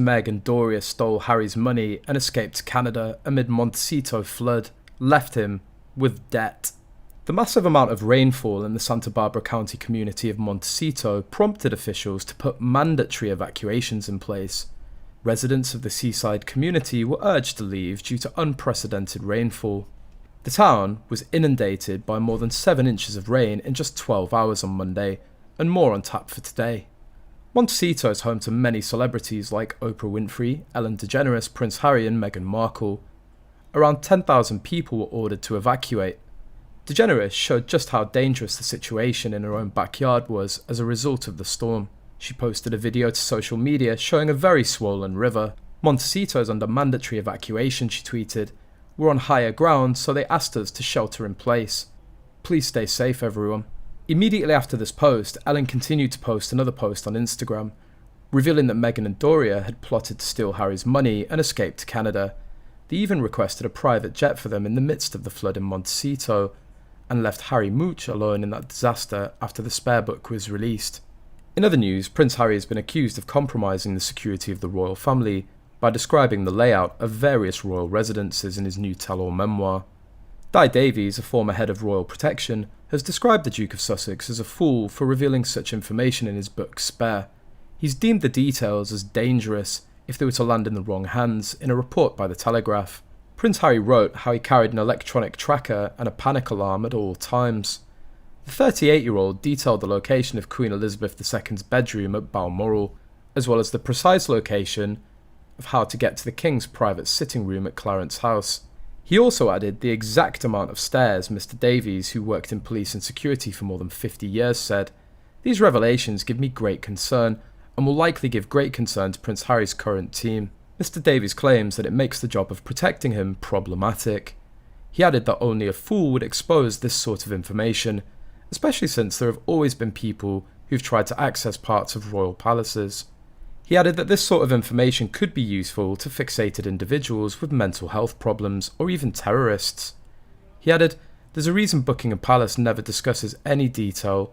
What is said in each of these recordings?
Meghan Doria stole Harry's money and escaped to Canada amid Montecito flood, left him with debt. The massive amount of rainfall in the Santa Barbara County community of Montecito prompted officials to put mandatory evacuations in place. Residents of the seaside community were urged to leave due to unprecedented rainfall. The town was inundated by more than 7 inches of rain in just 12 hours on Monday, and more on tap for today. Montecito is home to many celebrities like Oprah Winfrey, Ellen DeGeneres, Prince Harry and Meghan Markle. Around 10,000 people were ordered to evacuate. DeGeneres showed just how dangerous the situation in her own backyard was as a result of the storm. She posted a video to social media showing a very swollen river. Montecito is under mandatory evacuation, she tweeted. We're on higher ground, so they asked us to shelter in place. Please stay safe, everyone. Immediately after this post, Ellen continued to post another post on Instagram, revealing that Meghan and Doria had plotted to steal Harry's money and escape to Canada. They even requested a private jet for them in the midst of the flood in Montecito, and left Harry Mooch alone in that disaster after the spare book was released. In other news, Prince Harry has been accused of compromising the security of the royal family by describing the layout of various royal residences in his new tell-all memoir. Di Davies, a former head of royal protection, has described the Duke of Sussex as a fool for revealing such information in his book Spare. He's deemed the details as dangerous if they were to land in the wrong hands in a report by The Telegraph. Prince Harry wrote how he carried an electronic tracker and a panic alarm at all times. The 38-year-old detailed the location of Queen Elizabeth II's bedroom at Balmoral, as well as the precise location of how to get to the King's private sitting room at Clarence House. He also added the exact amount of stairs. Mr. Davies, who worked in police and security for more than 50 years, said, "These revelations give me great concern and will likely give great concern to Prince Harry's current team." Mr. Davies claims that it makes the job of protecting him problematic. He added that only a fool would expose this sort of information, especially since there have always been people who've tried to access parts of royal palaces. He added that this sort of information could be useful to fixated individuals with mental health problems or even terrorists. He added, "There's a reason Buckingham Palace never discusses any detail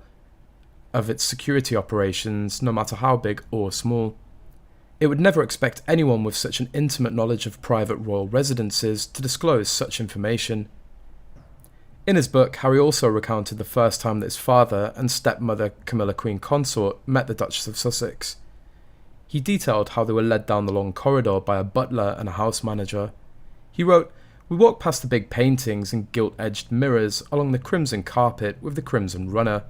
of its security operations, no matter how big or small. It would never expect anyone with such an intimate knowledge of private royal residences to disclose such information." In his book, Harry also recounted the first time that his father and stepmother Camilla Queen Consort met the Duchess of Sussex. He detailed how they were led down the long corridor by a butler and a house manager. He wrote, "We walked past the big paintings and gilt-edged mirrors along the crimson carpet with the crimson runner."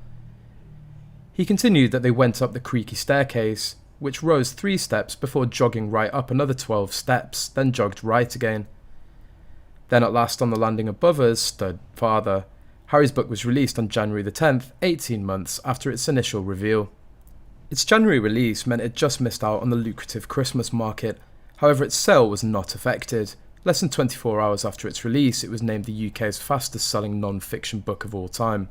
He continued that they went up the creaky staircase, which rose 3 steps before jogging right up another 12 steps, then jogged right again. Then at last on the landing above us stood Father. Harry's book was released on January the 10th, 18 months after its initial reveal. Its January release meant it just missed out on the lucrative Christmas market. However, its sale was not affected. Less than 24 hours after its release, it was named the UK's fastest selling non-fiction book of all time.